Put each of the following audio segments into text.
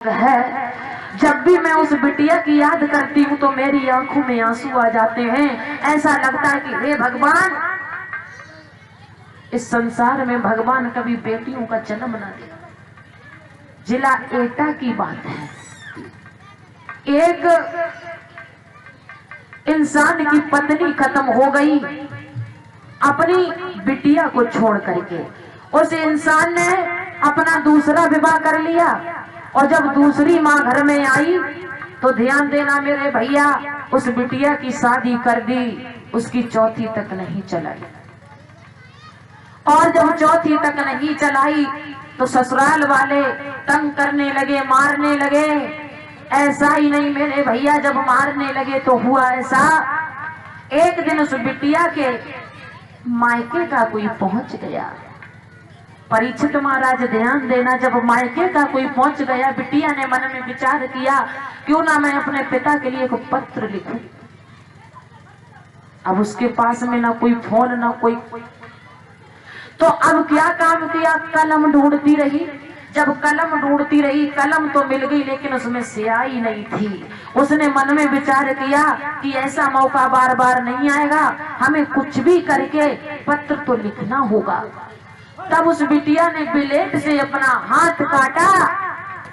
है। जब भी मैं उस बिटिया की याद करती हूँ तो मेरी आंखों में आंसू आ जाते हैं। ऐसा लगता है कि हे भगवान, इस संसार में भगवान कभी बेटियों का जन्म ना दे। जिला एटा की बात है, एक इंसान की पत्नी खत्म हो गई अपनी बिटिया को छोड़ करके। उस इंसान ने अपना दूसरा विवाह कर लिया और जब दूसरी माँ घर में आई तो ध्यान देना मेरे भैया, उस बिटिया की शादी कर दी, उसकी चौथी तक नहीं चलाई। और जब चौथी तक नहीं चलाई तो ससुराल वाले तंग करने लगे, मारने लगे। ऐसा ही नहीं मेरे भैया, जब मारने लगे तो हुआ ऐसा, एक दिन उस बिटिया के मायके का कोई पहुंच गया। परीक्षित महाराज ध्यान देना, जब मायके का कोई पहुंच गया, बिटिया ने मन में विचार किया क्यों ना मैं अपने पिता के लिए एक पत्र लिखूं। अब उसके पास में ना कोई फोन ना कोई, तो अब क्या काम किया, कलम ढूंढती रही। जब कलम ढूंढती रही, कलम तो मिल गई लेकिन उसमें स्याही नहीं थी। उसने मन में विचार किया कि ऐसा मौका बार बार नहीं आएगा, हमें कुछ भी करके पत्र तो लिखना होगा। तब उस बिटिया ने ब्लेड से अपना हाथ काटा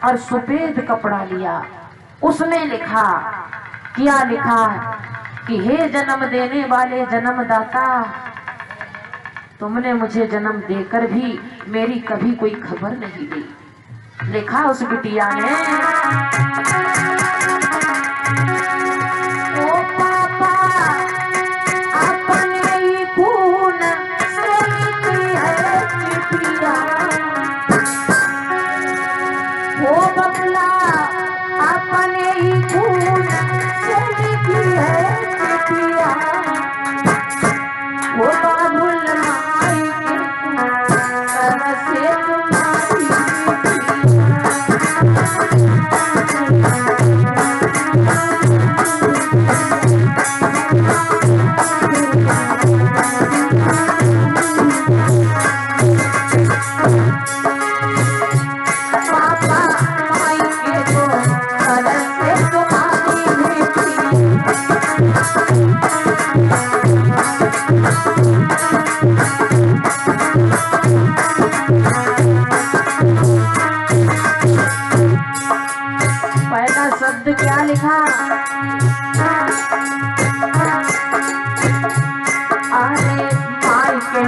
और सफेद कपड़ा लिया। उसने लिखा, क्या लिखा कि हे जन्म देने वाले जन्मदाता, तुमने मुझे जन्म देकर भी मेरी कभी कोई खबर नहीं दी। लिखा उस बिटिया ने, ओ पापा अपने ही खून से लिखी है चिट्ठियां, वो बबला अपने ही खून से लिखी है चिट्ठियां, वो बाबुल माई से पहला शब्द क्या लिखा, अरे माई के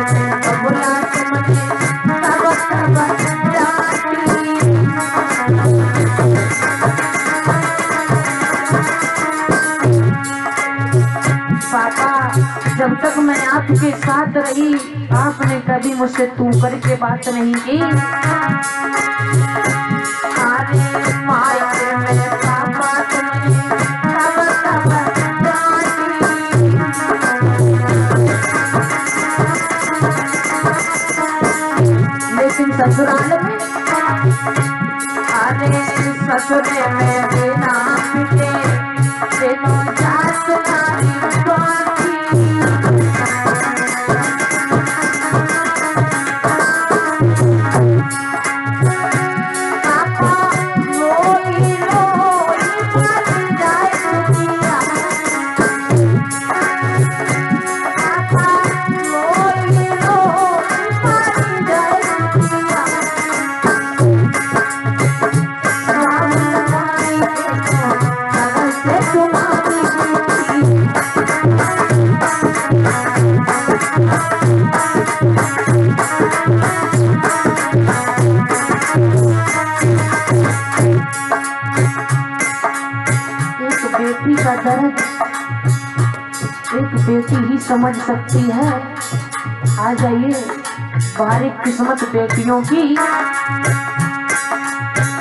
बुला समझे तब जाती। पापा, जब तक मैं आपके साथ रही आपने कभी मुझसे तू करके बात नहीं की। अरे माई के मेरे पापा तुमने तब जाती। लेकिन ससुराल में, अरे ससुरे में बिना पिटे बिना जात नारी बाकी। बेटी का दर्द एक बेटी ही समझ सकती है। आ जाइए, बारीक किस्मत बेटियों की।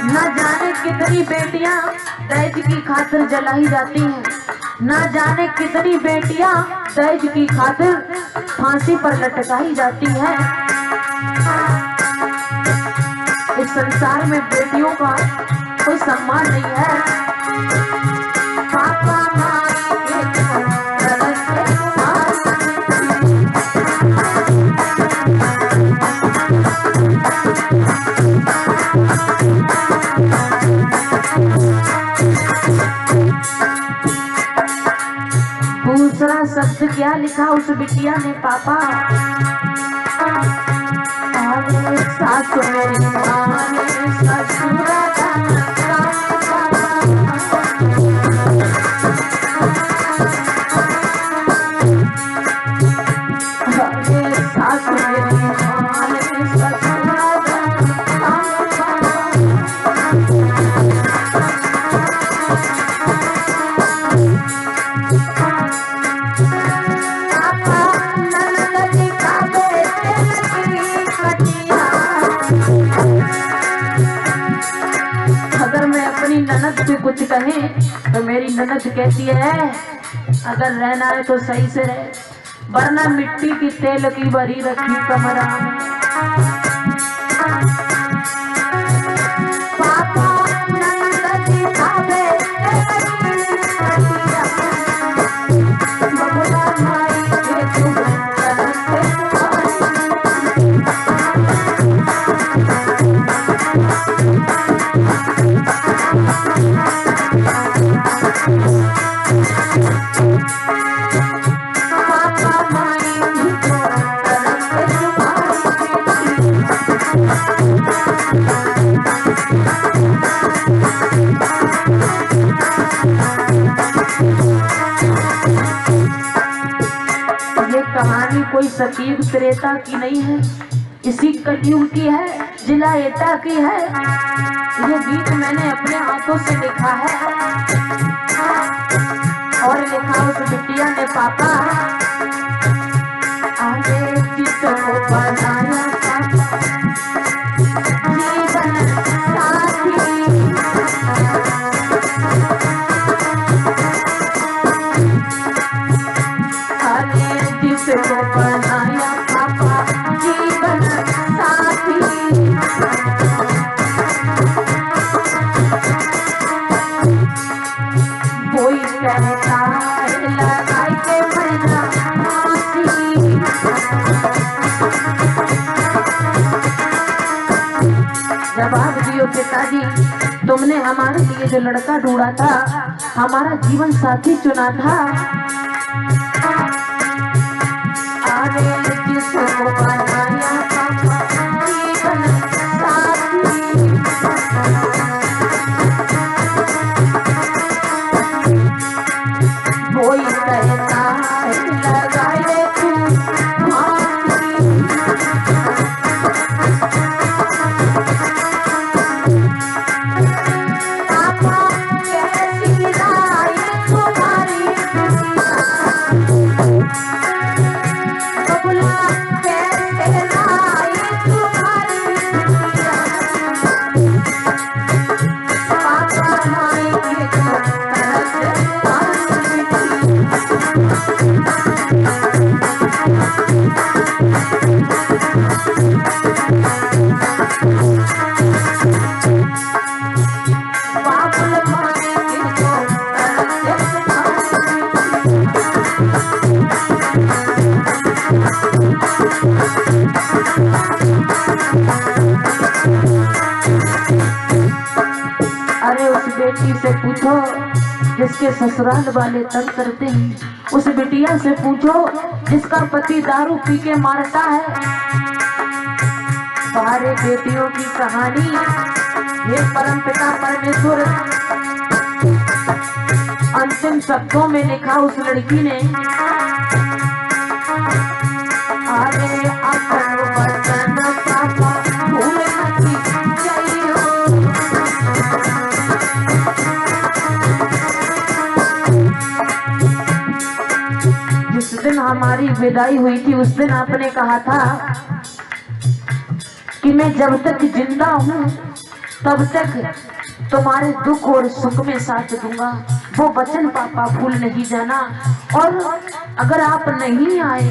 न जाने कितनी बेटियां दहेज की खातिर जलाई जाती हैं, न जाने कितनी बेटियां दहेज की खातिर फांसी पर लटकाई जाती हैं। इस संसार में बेटियों का कोई सम्मान नहीं है। पापा माई के तरस से तुम्हारी क्या लिखा उस बिटिया ने पापा, सासु मेरी माँ ने ससुरा ननद से कुछ कहे तो मेरी ननद कहती है अगर रहना है तो सही से रहे, वरना मिट्टी की तेल की बरी रखी कमरा में। पापा ननद जी खावे बबुला माई के तुम कहानी कोई सतयुग त्रेता की नहीं है, इसी कलयुग की है, जिला एटा की है। ये गीत मैंने अपने हाथों से लिखा है और लिखा उस बिटिया ने पापा, आगे जिसको बनाया जीवन साथी, जिसको बनाया पापा जीवन साथी, कोई कहता है लगाई के मरना फांसी। जवाब दियो पिताजी, तुमने हमारे लिए जो लड़का ढूंढा था, हमारा जीवन साथी चुना था, जिसको बनाया पापा जीवन साथी, कोई कहता है लगाए तू फांसी। पापा कैसी लाई तुम्हारी अरे उस बेटी से पूछो जिसके ससुराल वाले तंग करते हैं, उस बिटिया से पूछो जिसका पति दारू पी के मारता है। सारे बेटियों की कहानी ये परमपिता परमेश्वर अंतिम शब्दों में लिखा उस लड़की ने, अरे अपन वतन पापा भूल मती जाइयो, जिस दिन हमारी विदाई हुई थी उस दिन आपने कहा था कि मैं जब तक जिंदा हूँ तब तक तुम्हारे दुख और सुख में साथ दूंगा। वो वचन पापा भूल नहीं जाना, और अगर आप नहीं आए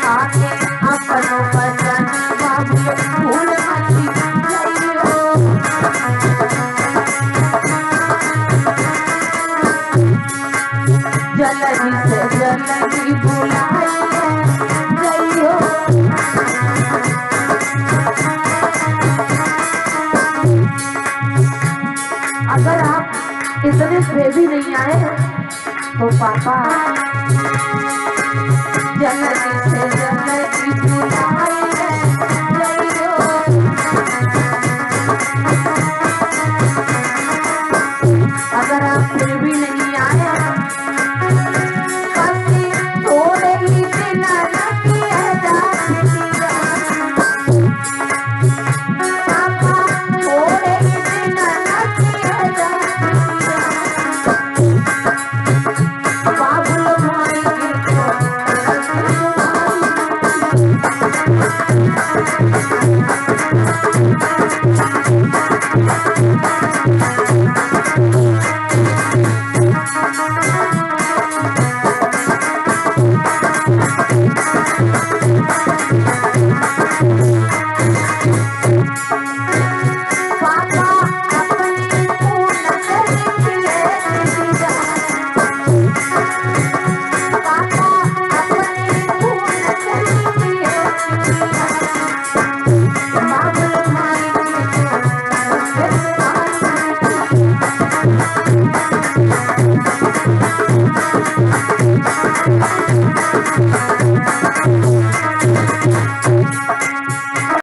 आगे अपनों वचन भूल मती जाइयो, जल्दी से जल्दी बुलाए जाइयो। अगर आप इतने से भी नहीं आए तो पापा जल्दी से